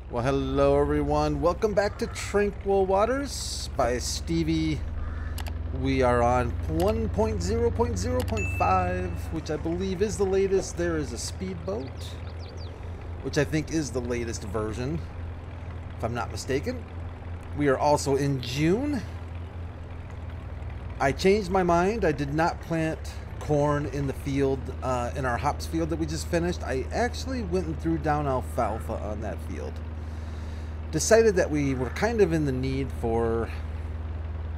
Well, hello everyone. Welcome back to Tranquil Waters by Stevie. We are on 1.0.0.5, which I believe is the latest. There is a speedboat, which I think is the latest version, if I'm not mistaken. We are also in June. I changed my mind. I did not plant corn in the field, in our hops field that we just finished. I actually went and threw down alfalfa on that field. Decided that we were kind of in the need for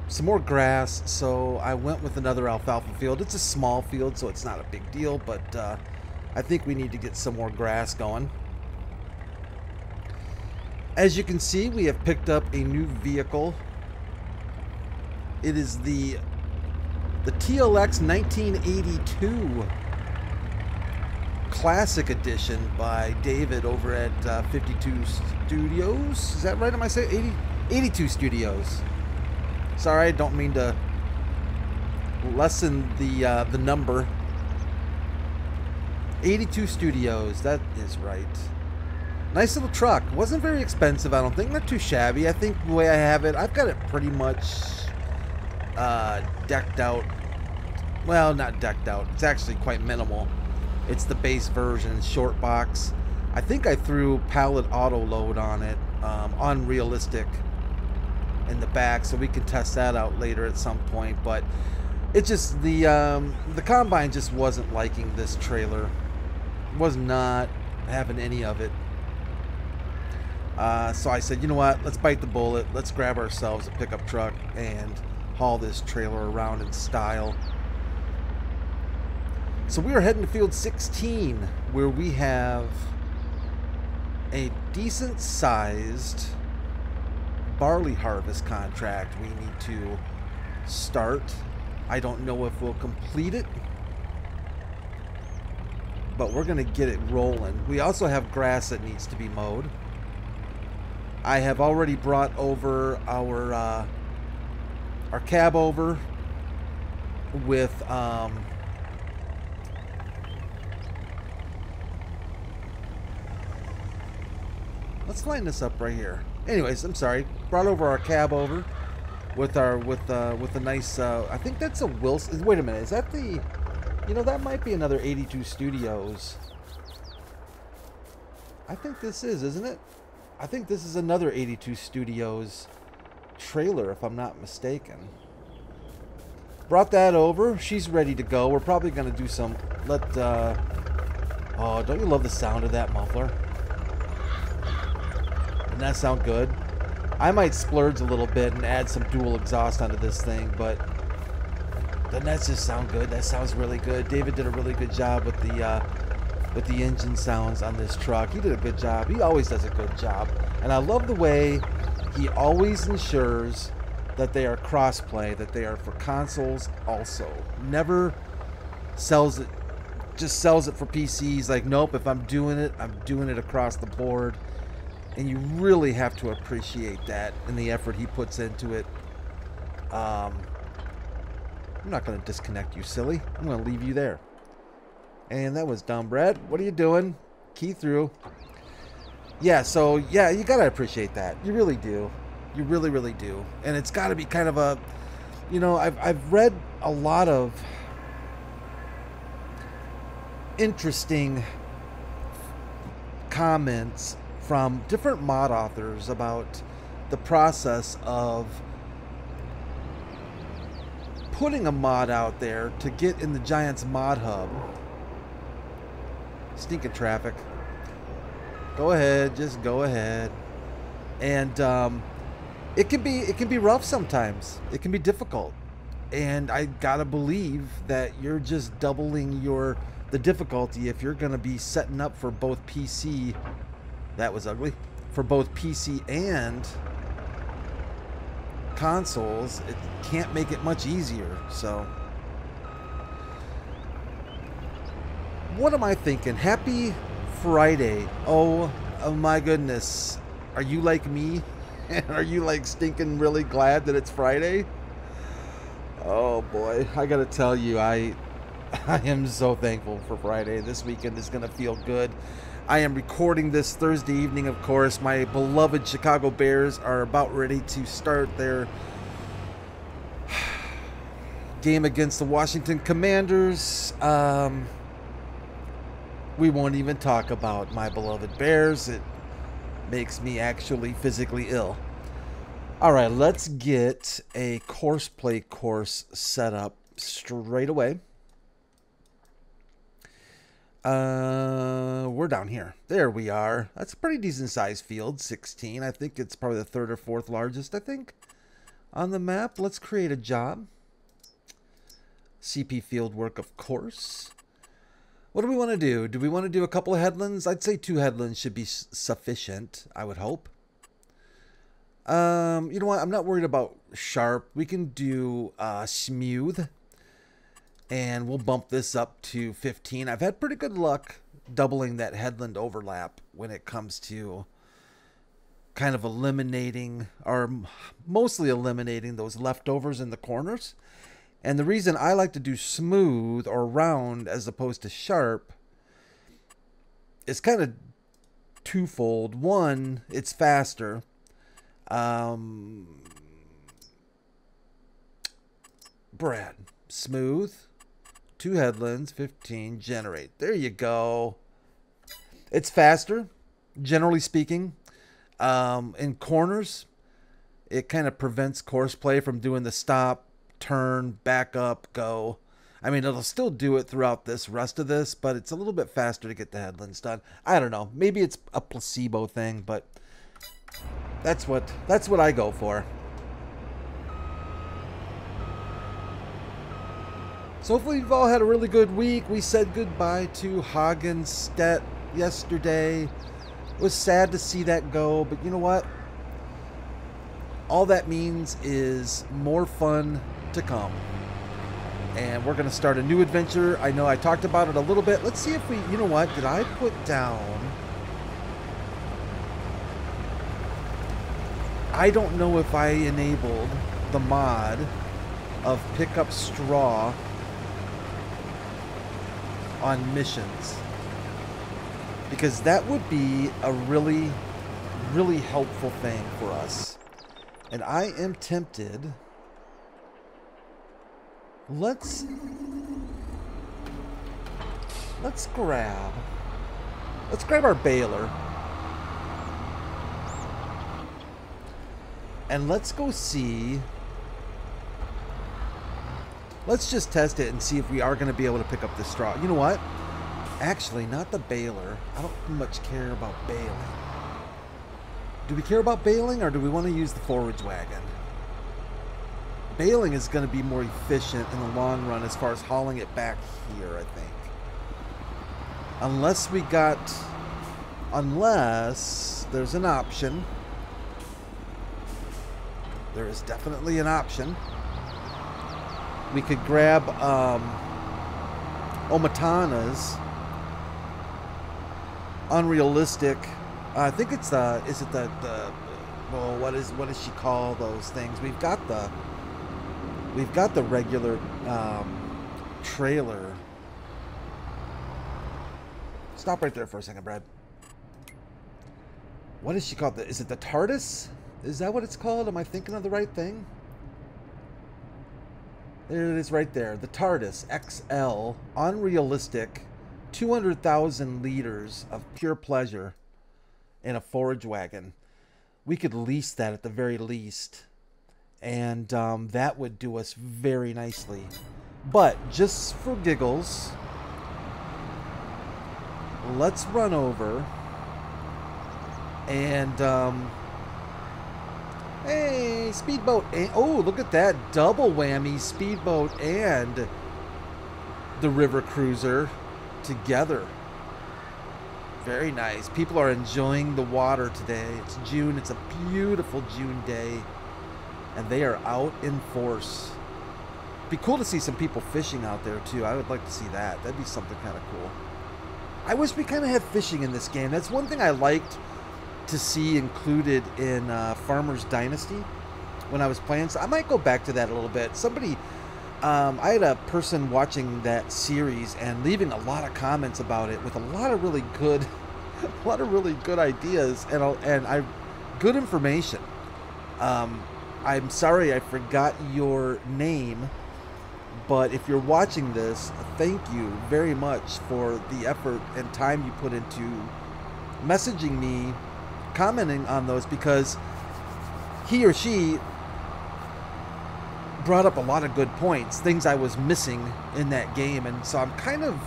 some more grass, so I went with another alfalfa field. It's a small field, so it's not a big deal, but I think we need to get some more grass going. As you can see, we have picked up a new vehicle. It is the TLX 1982 Classic Edition by David over at 52 Studios. Is that right? Am I saying 82 Studios? Sorry, I don't mean to lessen the number. 82 Studios, that is right. Nice little truck. Wasn't very expensive, I don't think. Not too shabby. I think the way I have it, I've got it pretty much decked out. Well, not decked out. It's actually quite minimal. It's the base version, short box. I think I threw pallet auto load on it, unrealistic in the back, so we can test that out later at some point. But it's just the combine just wasn't liking this trailer. Was not having any of it. So I said, you know what? Let's bite the bullet. Let's grab ourselves a pickup truck and haul this trailer around in style. So we are heading to field 16, where we have a decent sized barley harvest contract we need to start. I don't know if we'll complete it, but we're going to get it rolling. We also have grass that needs to be mowed. I have already brought over our cab over with let's line this up right here. Anyways, I'm sorry. Brought over our cab over with our with a nice. I think that's a Wilson. Wait a minute. Is that the? You know, that might be another 82 Studios. I think this is, isn't it? I think this is another 82 Studios trailer, if I'm not mistaken. Brought that over. She's ready to go. We're probably gonna do some. Oh, don't you love the sound of that muffler? Doesn't that sound good? I might splurge a little bit and add some dual exhaust onto this thing, but doesn't that just sound good? That sounds really good. David did a really good job with the engine sounds on this truck. He did a good job. He always does a good job, and I love the way he always ensures that they are cross-play, that they are for consoles also. Never sells it, just sells it for PCs. Like, nope, if I'm doing it across the board. And you really have to appreciate that and the effort he puts into it. I'm not going to disconnect you, silly. I'm going to leave you there. And that was dumb, Brad. What are you doing? Key through. Yeah, so, yeah, you got to appreciate that. You really do. You really, really do. And it's got to be kind of a... You know, I've read a lot of interesting comments from different mod authors about the process of putting a mod out there to get in the Giants mod hub. Stinking traffic. Go ahead, just go ahead. And it can be rough sometimes. It can be difficult. And I gotta believe that you're just doubling the difficulty if you're gonna be setting up for both PC. That was ugly. For both PC and consoles, it can't make it much easier. So, what am I thinking? Happy Friday. Oh my goodness. Are you like me? Are you like stinking really glad that it's Friday? Oh boy, I gotta tell you, I am so thankful for Friday. This weekend is gonna feel good. I am recording this Thursday evening, of course. My beloved Chicago Bears are about ready to start their game against the Washington Commanders. We won't even talk about my beloved Bears. It makes me actually physically ill. All right, let's get a Courseplay course set up straight away. We're down here. There we are. That's a pretty decent sized field, 16. I think it's probably the 3rd or 4th largest, I think, on the map. Let's create a job. CP field work, of course. What do we want to do? Do we want to do a couple of headlands? I'd say 2 headlands should be sufficient, I would hope. You know what? I'm not worried about sharp. We can do smooth. And we'll bump this up to 15. I've had pretty good luck doubling that headland overlap when it comes to kind of eliminating, or mostly eliminating, those leftovers in the corners. And the reason I like to do smooth or round as opposed to sharp is kind of twofold. One, it's faster. Brad, smooth, 2 headlands, 15, generate. There you go. It's faster, generally speaking. In corners, it kind of prevents Courseplay from doing the stop, turn, back up, go. I mean, it'll still do it throughout this rest of this, but it's a little bit faster to get the headlands done. I don't know. Maybe it's a placebo thing, but that's what I go for. So hopefully you've all had a really good week. We said goodbye to Hagenstedt yesterday. It was sad to see that go, but you know what? All that means is more fun to come. And we're going to start a new adventure. I know I talked about it a little bit. Let's see if we, you know what? Did I put down... I don't know if I enabled the mod of pick up straw on missions, because that would be a really, really helpful thing for us. And I am tempted. Let's grab our baler. And let's go see. Let's just test it and see if we are going to be able to pick up the straw. You know what? Actually, not the baler. I don't much care about baling. Do we care about baling, or do we want to use the forage wagon? Baling is going to be more efficient in the long run as far as hauling it back here, I think. Unless there's an option. There is definitely an option. We could grab Omatana's unrealistic. I think it's the. Is it the? Well, what does she call those things? We've got the regular trailer. Stop right there for a second, Brad. What is she called? Is it the TARDIS? Is that what it's called? Am I thinking of the right thing? There it is right there. The TARDIS XL, unrealistic, 200,000 liters of pure pleasure in a forage wagon. We could lease that at the very least. And that would do us very nicely. But just for giggles, let's run over and hey, speedboat. Oh, look at that. Double whammy, speedboat and the river cruiser together. Very nice. People are enjoying the water today. It's June. It's a beautiful June day. And they are out in force. Be cool to see some people fishing out there too. I would like to see that. That'd be something kind of cool. I wish we kind of had fishing in this game. That's one thing I liked to see included in Farmer's Dynasty when I was playing. So I might go back to that a little bit. Somebody, I had a person watching that series and leaving a lot of comments about it with a lot of really good a lot of really good ideas and good information. I'm sorry I forgot your name, but if you're watching this, thank you very much for the effort and time you put into messaging me, commenting on those, because he or she brought up a lot of good points, things I was missing in that game, and so I'm kind of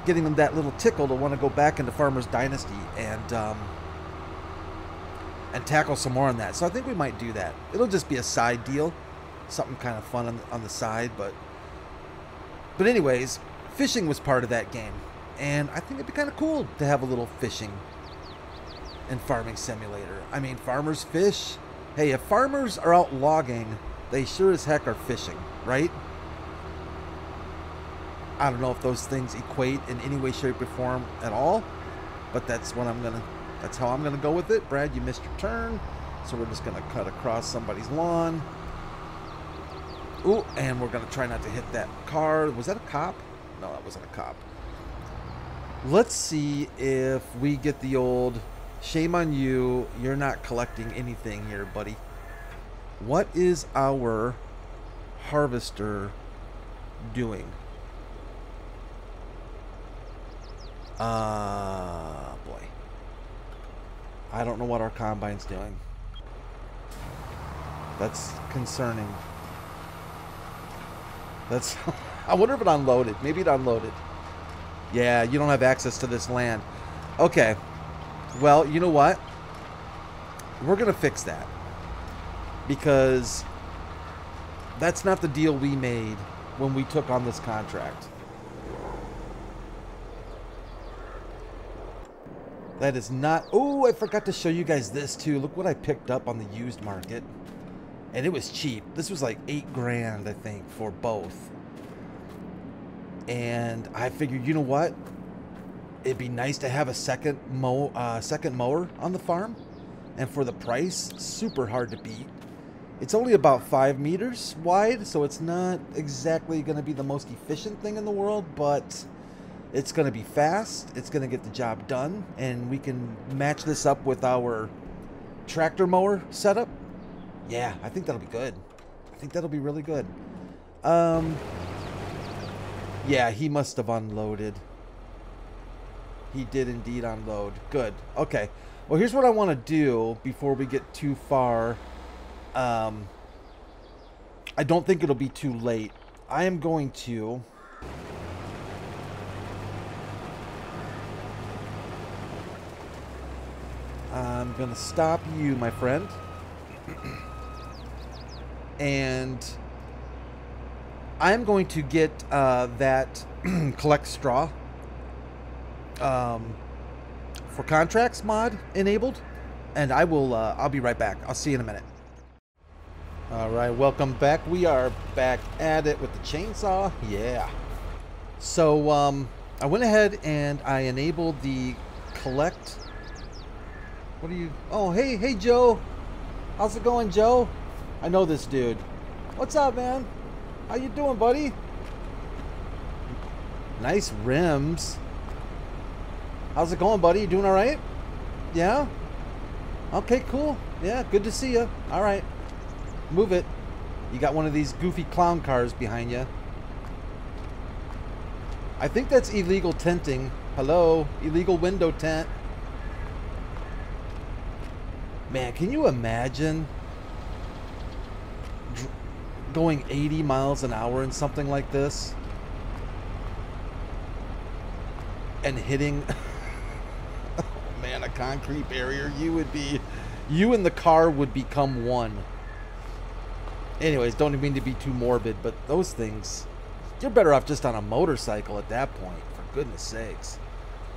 getting them that little tickle to want to go back into Farmer's Dynasty and tackle some more on that. So I think we might do that. It'll just be a side deal, something kind of fun on the side, but anyways, fishing was part of that game, and I think it'd be kind of cool to have a little fishing and farming simulator. I mean, farmers fish. Hey, if farmers are out logging, they sure as heck are fishing, right? I don't know if those things equate in any way, shape, or form at all, but that's how I'm gonna go with it. Brad, you missed your turn, so we're just gonna cut across somebody's lawn. Ooh, and we're gonna try not to hit that car. Was that a cop? No, that wasn't a cop. Let's see if we get the old shame on you. You're not collecting anything here, buddy. What is our harvester doing? Boy. I don't know what our combine's doing. That's concerning. That's... I wonder if it unloaded. Maybe it unloaded. Yeah, you don't have access to this land. Okay. Well, you know what? We're going to fix that. Because that's not the deal we made when we took on this contract. That is not... Oh, I forgot to show you guys this too. Look what I picked up on the used market. And it was cheap. This was like $8 grand, I think, for both. And I figured, you know what? It'd be nice to have a second mower on the farm. And for the price, super hard to beat. It's only about 5 meters wide, so it's not exactly going to be the most efficient thing in the world, but it's going to be fast. It's going to get the job done, and we can match this up with our tractor mower setup. Yeah, I think that'll be good. I think that'll be really good. Yeah, he must have unloaded. He did indeed unload. Good. Okay. Well, here's what I want to do before we get too far. I don't think it'll be too late. I am going to... I'm going to stop you, my friend. And I'm going to get that collect straw for contracts mod enabled, and I'll be right back. I'll see you in a minute. All right, welcome back. We are back at it with the chainsaw. Yeah. So I went ahead and I enabled the collect. What are you? Oh, hey Joe. How's it going, Joe? I know this dude. What's up, man? How you doing, buddy? Nice rims. How's it going, buddy? You doing all right? Yeah? Okay, cool. Yeah, good to see you. All right. Move it. You got one of these goofy clown cars behind you. I think that's illegal tinting. Hello? Illegal window tint. Man, can you imagine going 80 miles an hour in something like this? And hitting... Oh, man, a concrete barrier. You and the car would become one. Anyways, don't mean to be too morbid, but those things... You're better off just on a motorcycle at that point, for goodness sakes.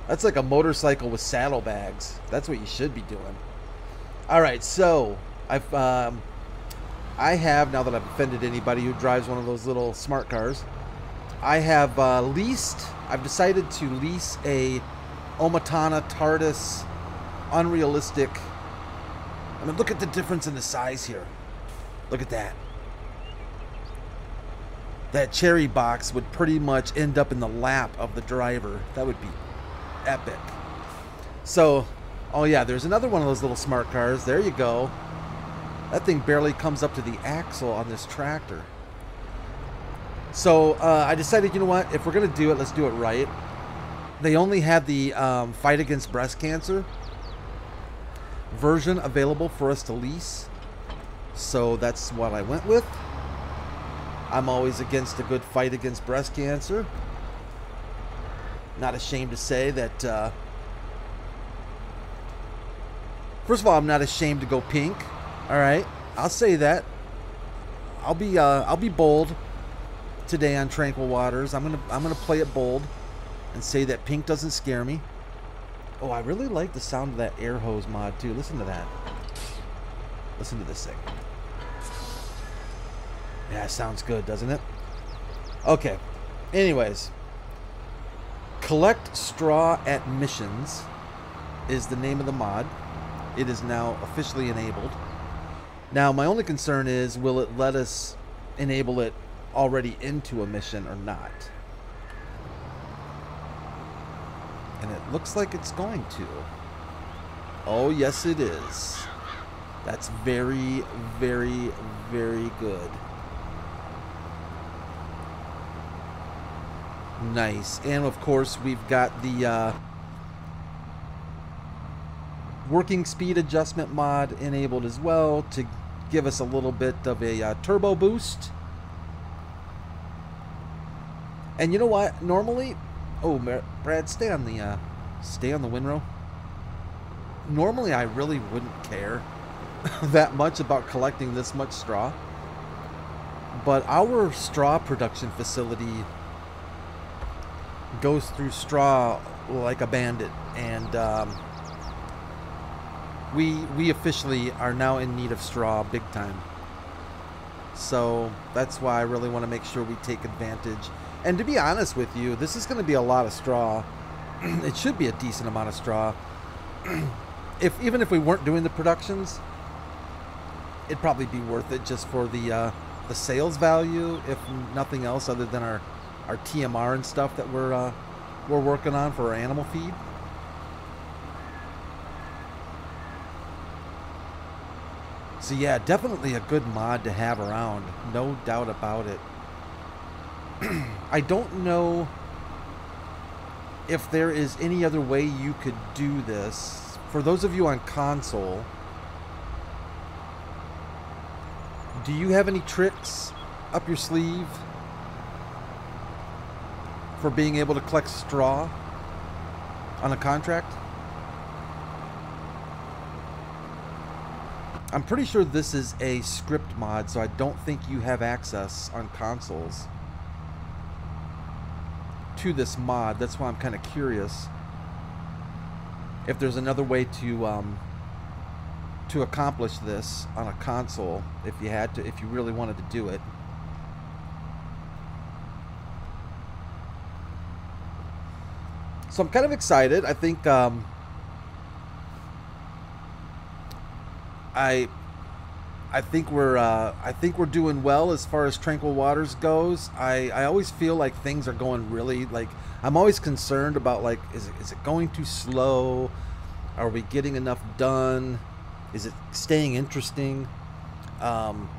That's like a motorcycle with saddlebags. That's what you should be doing. Alright, so... I have, now that I've offended anybody who drives one of those little smart cars, I have I've decided to lease a Omatana TARDIS unrealistic. I mean, look at the difference in the size here. Look at that. That cherry box would pretty much end up in the lap of the driver. That would be epic. So, oh yeah, there's another one of those little smart cars. There you go. That thing barely comes up to the axle on this tractor. So I decided, you know what? If we're going to do it, let's do it right. They only had the Fight Against Breast Cancer version available for us to lease. So that's what I went with. I'm always against a good fight against breast cancer. Not ashamed to say that... first of all, I'm not ashamed to go pink. All right, I'll say that. I'll be bold today on Tranquil Waters. I'm gonna play it bold and say that pink doesn't scare me. Oh, I really like the sound of that air hose mod too. Listen to that. Listen to this thing. Yeah, it sounds good, doesn't it? Okay. Anyways, Collect Straw at Missions is the name of the mod. It is now officially enabled. Now, my only concern is, will it let us enable it already into a mission or not? And it looks like it's going to. Oh, yes, it is. That's very, very, very good. Nice. And, of course, we've got the working speed adjustment mod enabled as well to give us a little bit of a turbo boost. And you know what? Normally, oh, Brad, stay on the windrow. Normally, I really wouldn't care that much about collecting this much straw, but our straw production facility goes through straw like a bandit, and we officially are now in need of straw big time. So that's why I really want to make sure we take advantage. And to be honest with you, this is going to be a lot of straw. It should be a decent amount of straw. Even if we weren't doing the productions, it'd probably be worth it just for the sales value, if nothing else, other than our TMR and stuff that we're working on for our animal feed. So yeah, definitely a good mod to have around, no doubt about it. I don't know if there is any other way you could do this. For those of you on console, do you have any tricks up your sleeve for being able to collect straw on a contract? I'm pretty sure this is a script mod, so I don't think you have access on consoles to this mod. That's why I'm kind of curious if there's another way to accomplish this on a console, if you had to, if you really wanted to do it. So I'm kind of excited. I think I think we're doing well as far as Tranquil Waters goes. I always feel like things are going really, like, I'm always concerned about, like, is it going too slow? Are we getting enough done? Is it staying interesting? I'm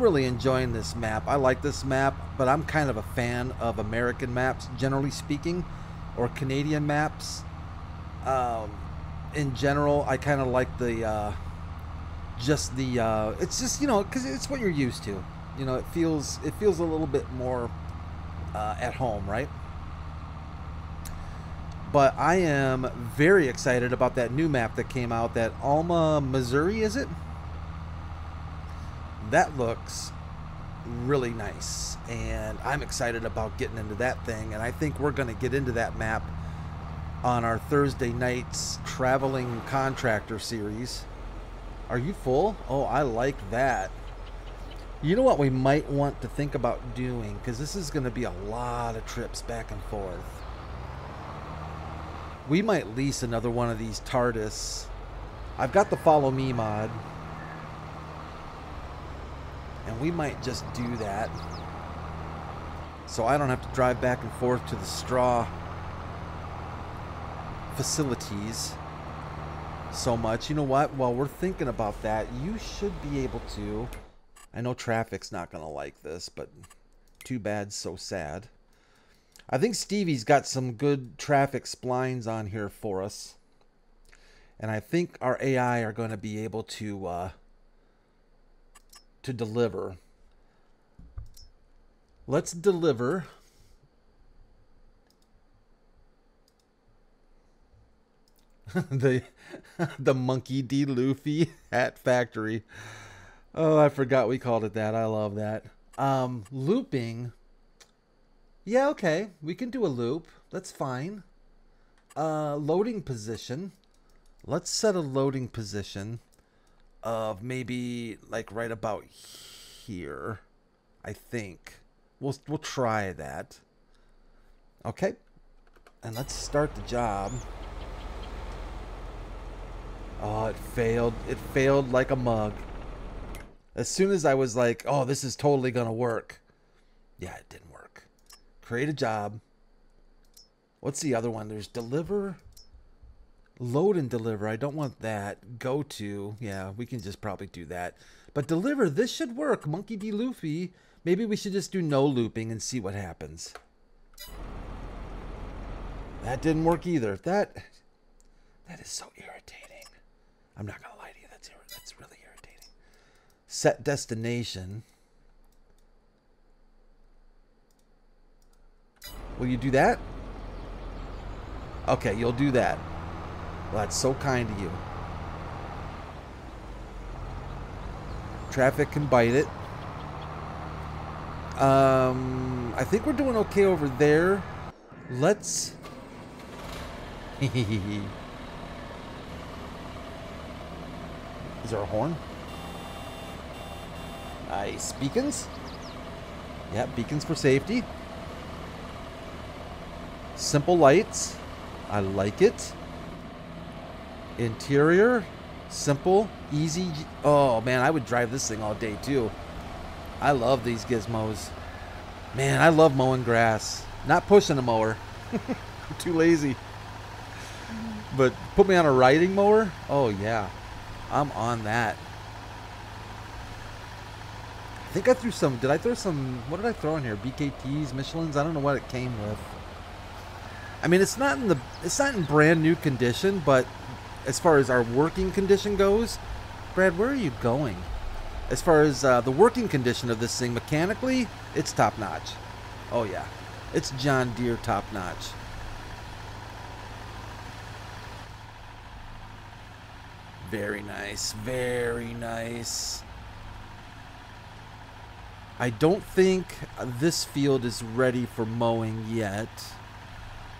really enjoying this map. I like this map, but I'm kind of a fan of American maps, generally speaking, or Canadian maps. In general, I kind of like the it's just, you know, because it's what you're used to. You know, it feels a little bit more at home, right? But I am very excited about that new map that came out, that Alma, Missouri, is it? That looks really nice, and I'm excited about getting into that thing, and I think we're going to get into that map on our Thursday night's Traveling Contractor series. Are you full? Oh, I like that. You know what we might want to think about doing, because this is going to be a lot of trips back and forth. We might lease another one of these TARDIS. I've got the Follow Me mod, and we might just do that, so I don't have to drive back and forth to the straw facilities. so much. You know what? While we're thinking about that, you should be able to. I know traffic's not going to like this, but too bad, so sad. I think Stevie's got some good traffic splines on here for us. And I think our AI are going to be able to deliver. Let's deliver the Monkey D. Luffy hat factory. Oh, I forgot we called it that. I love that. Looping. Yeah, okay. We can do a loop. That's fine. Loading position. Let's set a loading position of maybe like right about here. I think. We'll try that. Okay. And let's start the job. Oh, it failed. It failed like a mug. As soon as I was like, oh, this is totally going to work. Yeah, it didn't work. Create a job. What's the other one? There's deliver. Load and deliver. I don't want that. Go to. Yeah, we can just probably do that. But deliver, this should work. Monkey D. Luffy. Maybe we should just do no looping and see what happens. That didn't work either. That is so irritating. I'm not going to lie to you. That's really irritating. Set destination. Will you do that? Okay, you'll do that. Well, that's so kind of you. Traffic can bite it. I think we're doing okay over there. Let's... Is there a horn? Nice. Beacons? Yeah, beacons for safety. Simple lights. I like it. Interior. Simple. Easy. Oh, man, I would drive this thing all day, too. I love these gizmos. Man, I love mowing grass. Not pushing a mower. I'm too lazy. But put me on a riding mower? Oh, yeah. I'm on that. I think I threw some... Did I throw some... What did I throw in here? BKTs, Michelins? I don't know what it came with. I mean, it's not in brand new condition, but as far as our working condition goes... Brad, where are you going? As far as the working condition of this thing, mechanically, it's top-notch. Oh, yeah. It's John Deere top-notch. Very nice. Very nice. I don't think this field is ready for mowing yet.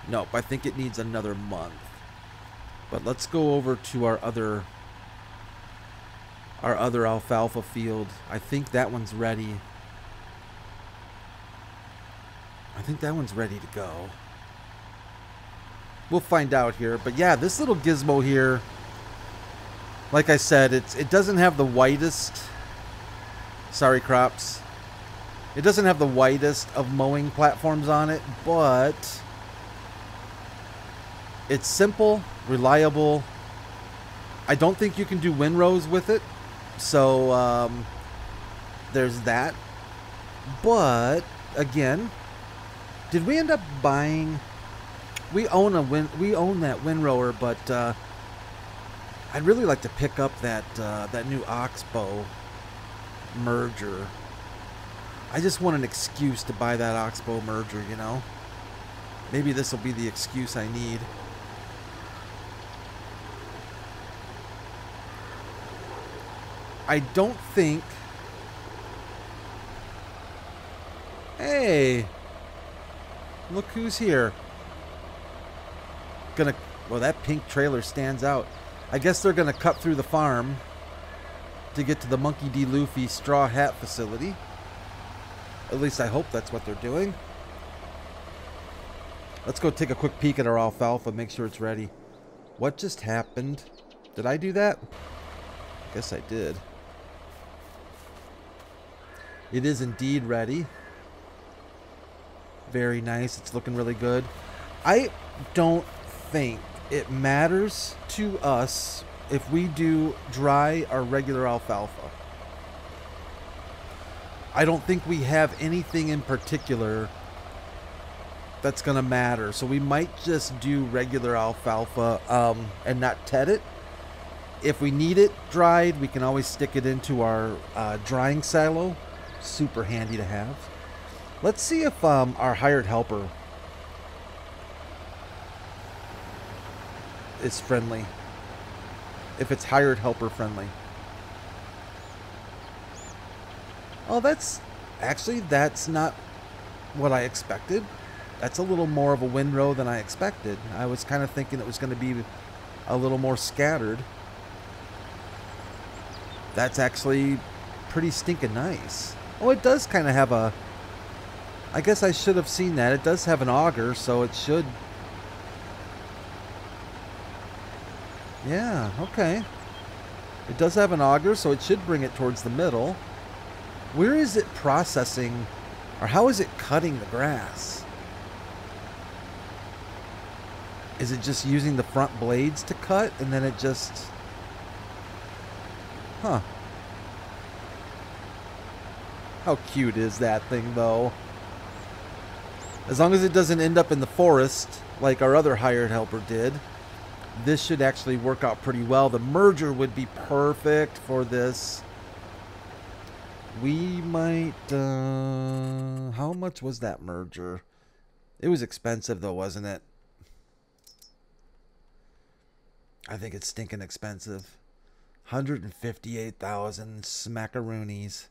Nope, I think it needs another month. But let's go over to our other alfalfa field. I think that one's ready. I think that one's ready to go. We'll find out here. But yeah, this little gizmo here, like I said, it doesn't have the widest... Sorry, crops. It doesn't have the widest of mowing platforms on it, but it's simple, reliable. I don't think you can do windrows with it, so there's that. But again, did we end up buying? We own that windrower, but I'd really like to pick up that new Oxbow merger. I just want an excuse to buy that Oxbow merger, you know? Maybe this will be the excuse I need. I don't think... Hey! Look who's here. Well, that pink trailer stands out. I guess they're gonna cut through the farm to get to the Monkey D. Luffy straw hat facility. At least I hope that's what they're doing. Let's go take a quick peek at our alfalfa, make sure it's ready. What just happened? Did I do that? Guess I did. It is indeed ready. Very nice. It's looking really good. I don't think it matters to us if we do dry or regular alfalfa. I don't think we have anything in particular that's going to matter. So we might just do regular alfalfa and not tet it. If we need it dried, we can always stick it into our drying silo. Super handy to have. Let's see if our hired helper is friendly. If it's hired helper friendly. Oh, that's not what I expected. That's a little more of a windrow than I expected. I was kind of thinking it was going to be a little more scattered. That's actually pretty stinking nice. Oh, it does kind of have a... I guess I should have seen that. It does have an auger, so it should... Yeah, okay. It does have an auger, so it should bring it towards the middle. Where is it processing, or how is it cutting the grass? Is it just using the front blades to cut, and then it just... Huh. How cute is that thing, though? As long as it doesn't end up in the forest, like our other hired helper did, this should actually work out pretty well. The merger would be perfect for this. We might... how much was that merger? It was expensive, though, wasn't it? I think it's stinking expensive. 158,000 smackaroonies.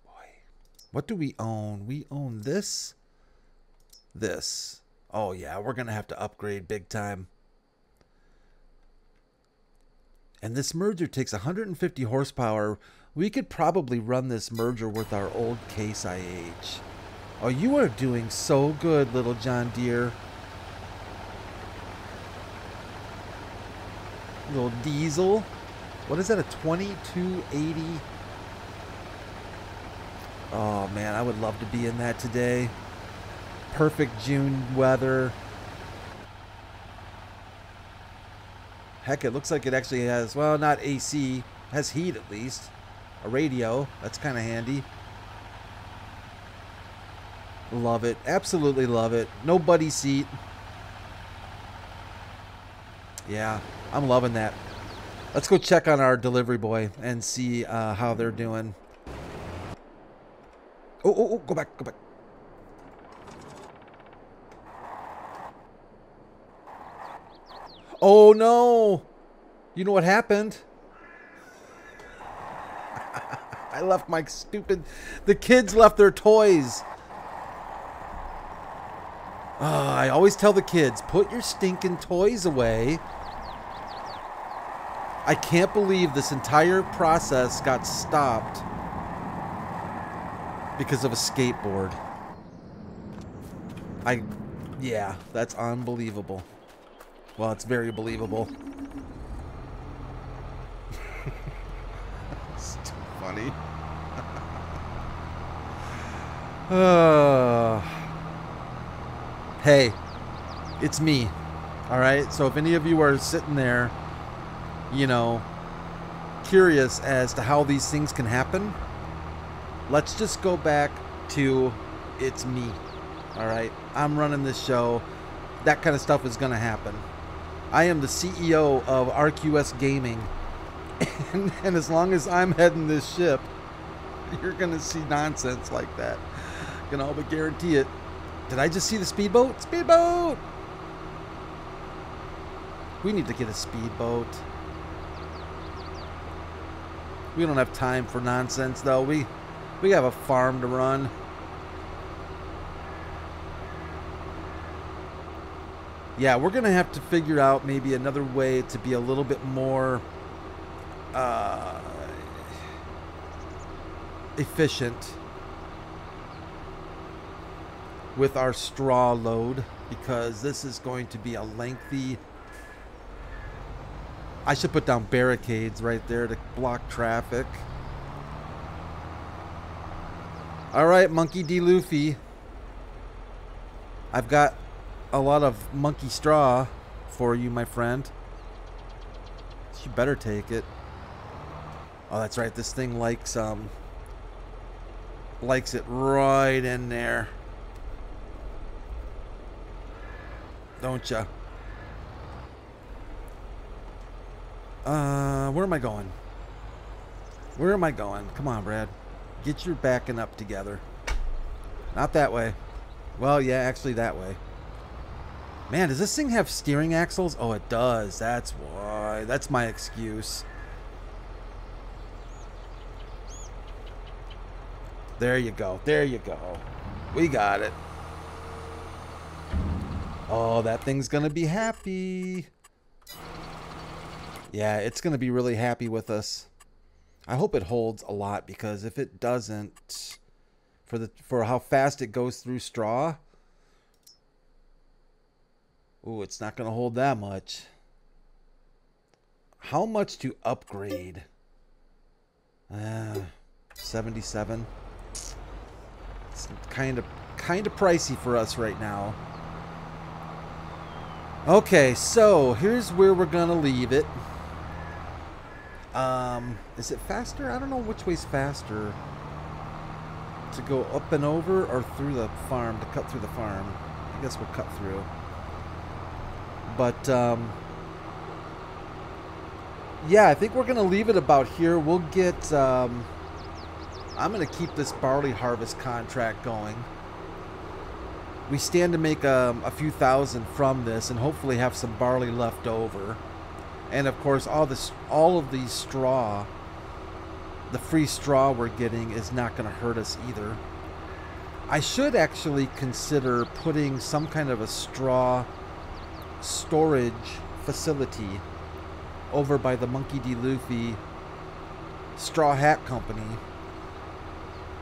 Boy. What do we own? We own this. This. Oh, yeah. We're going to have to upgrade big time. And this merger takes 150 horsepower. We could probably run this merger with our old Case IH. Oh, you are doing so good, little John Deere. Little diesel. What is that, a 2280? Oh, man, I would love to be in that today. Perfect June weather. Heck, it looks like it actually has, well, not AC. Has heat, at least. A radio. That's kind of handy. Love it. Absolutely love it. No buddy seat. Yeah, I'm loving that. Let's go check on our delivery boy and see how they're doing. Oh, go back, go back. Oh, no. You know what happened? I left my stupid... The kids left their toys. I always tell the kids, put your stinking toys away. I can't believe this entire process got stopped because of a skateboard. Yeah, that's unbelievable. Well, it's very believable. It's too funny. Hey, it's me. All right. So if any of you are sitting there, you know, curious as to how these things can happen, let's just go back to it's me. All right. I'm running this show. That kind of stuff is going to happen. I am the CEO of RQS Gaming. And as long as I'm heading this ship, you're going to see nonsense like that. I can all but guarantee it. Did I just see the speedboat? Speedboat! We need to get a speedboat. We don't have time for nonsense, though. We have a farm to run. Yeah, we're going to have to figure out maybe another way to be a little bit more efficient with our straw load, because this is going to be a lengthy... I should put down barricades right there to block traffic. All right, Monkey D. Luffy. I've got a lot of monkey straw for you, my friend. You better take it. Oh, that's right. This thing likes it right in there. Don't ya? Where am I going? Where am I going? Come on, Brad. Get your backing up together. Not that way. Well, yeah, actually that way. Man, does this thing have steering axles? Oh, it does. That's why. That's my excuse. There you go. There you go. We got it. Oh, that thing's gonna be happy. Yeah, it's gonna be really happy with us. I hope it holds a lot, because if it doesn't, for how fast it goes through straw, ooh, it's not gonna hold that much. How much to upgrade? 77. It's kind of pricey for us right now. Okay, so here's where we're gonna leave it. Is it faster? I don't know which way's faster. To go up and over or through the farm, to cut through the farm. I guess we'll cut through. But, yeah, I think we're going to leave it about here. We'll get, I'm going to keep this barley harvest contract going. We stand to make a few thousand from this and hopefully have some barley left over. And, of course, all of the straw, the free straw we're getting is not going to hurt us either. I should actually consider putting some kind of a straw storage facility over by the Monkey D. Luffy Straw Hat Company.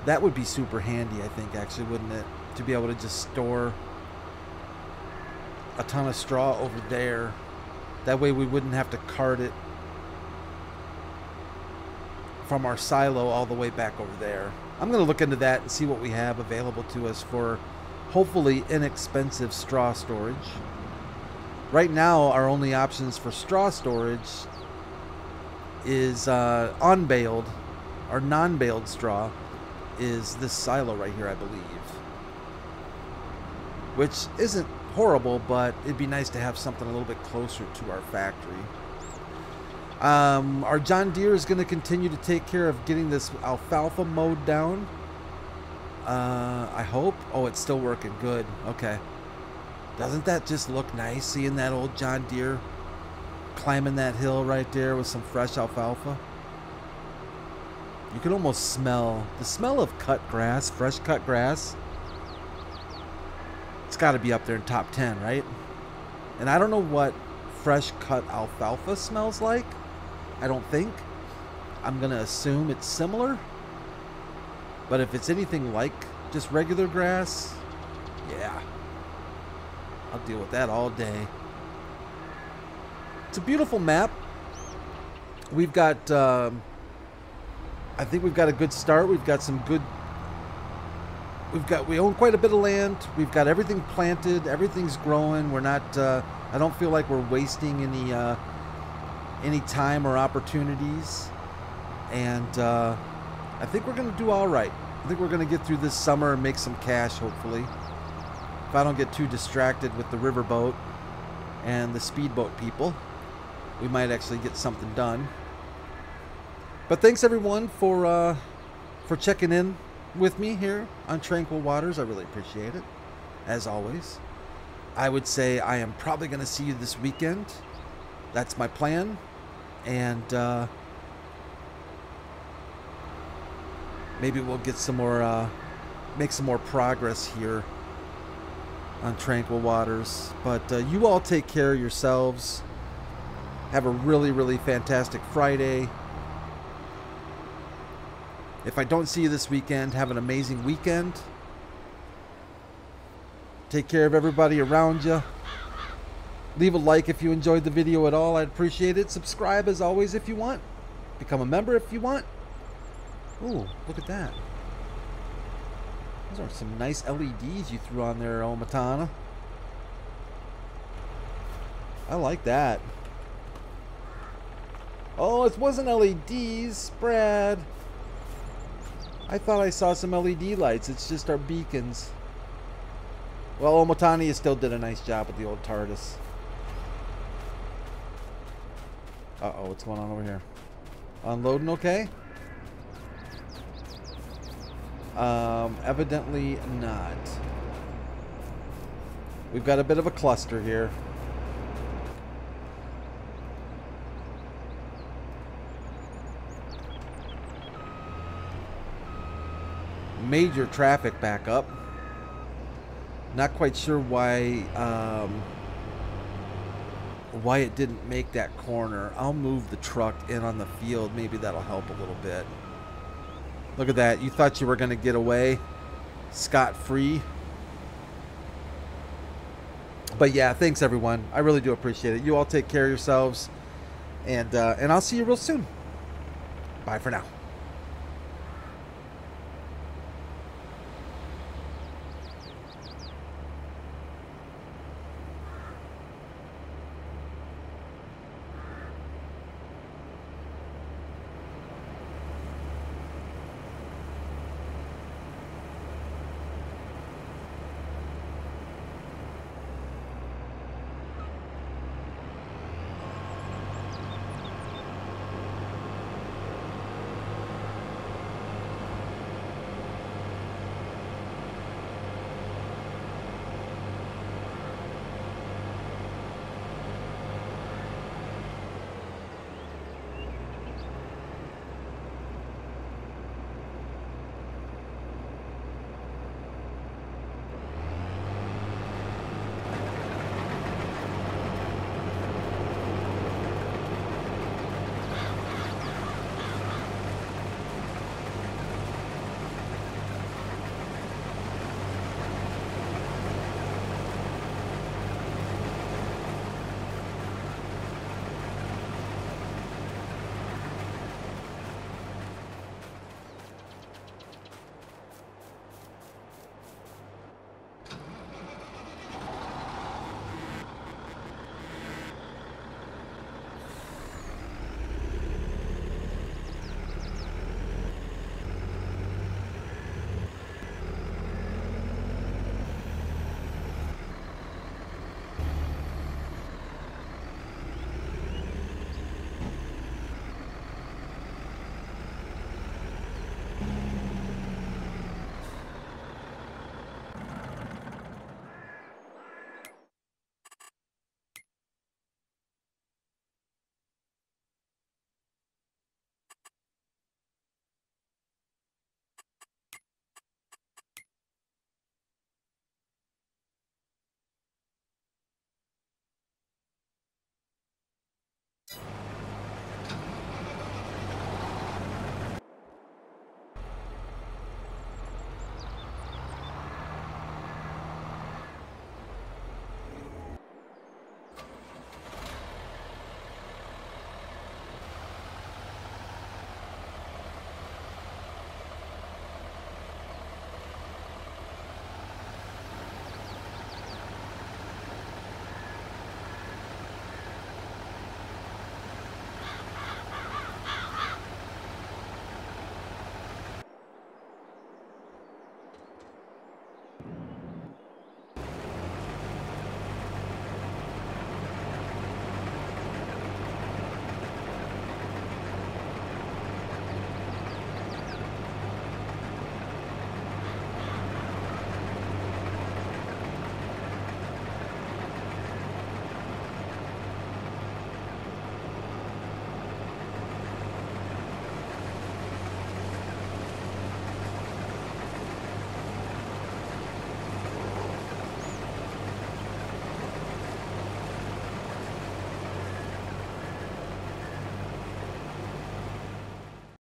That would be super handy, I think, actually, wouldn't it? To be able to just store a ton of straw over there. That way we wouldn't have to cart it from our silo all the way back over there. I'm going to look into that and see what we have available to us for hopefully inexpensive straw storage. Right now, our only options for straw storage is unbaled or non-baled straw is this silo right here, I believe. Which isn't horrible, but it'd be nice to have something a little bit closer to our factory. Our John Deere is going to continue to take care of getting this alfalfa mowed down. I hope. Oh, it's still working. Good. Okay. Doesn't that just look nice, seeing that old John Deere climbing that hill right there with some fresh alfalfa? You can almost smell the smell of cut grass, fresh cut grass. It's got to be up there in top 10, right? And I don't know what fresh cut alfalfa smells like. I don't think. I'm going to assume it's similar. But if it's anything like just regular grass, yeah. I'll deal with that all day. It's a beautiful map. We've got, I think we've got a good start. We've got some good, we own quite a bit of land. We've got everything planted. Everything's growing. We're not, I don't feel like we're wasting any time or opportunities. And I think we're going to do all right. I think we're going to get through this summer and make some cash, hopefully. If I don't get too distracted with the riverboat and the speedboat people, we might actually get something done. But thanks everyone for checking in with me here on Tranquil Waters. I really appreciate it, as always. I would say I am probably going to see you this weekend. That's my plan. And maybe we'll get some more, make some more progress here on Tranquil Waters. But you all take care of yourselves. Have a really, really fantastic Friday. If I don't see you this weekend, have an amazing weekend. Take care of everybody around you. Leave a like if you enjoyed the video at all. I'd appreciate it. Subscribe as always if you want. Become a member if you want. Ooh, look at that. Those are some nice LEDs you threw on there, Omatana. I like that. Oh, it wasn't LEDs, Brad. I thought I saw some LED lights. It's just our beacons. Well, Omotani still did a nice job with the old TARDIS. Uh-oh, what's going on over here? Unloading okay? Evidently not. We've got a bit of a cluster here. Major traffic backup. Not quite sure why it didn't make that corner. I'll move the truck in on the field. Maybe that'll help a little bit. Look at that. You thought you were going to get away scot-free. But yeah, thanks everyone. I really do appreciate it. You all take care of yourselves. And I'll see you real soon. Bye for now.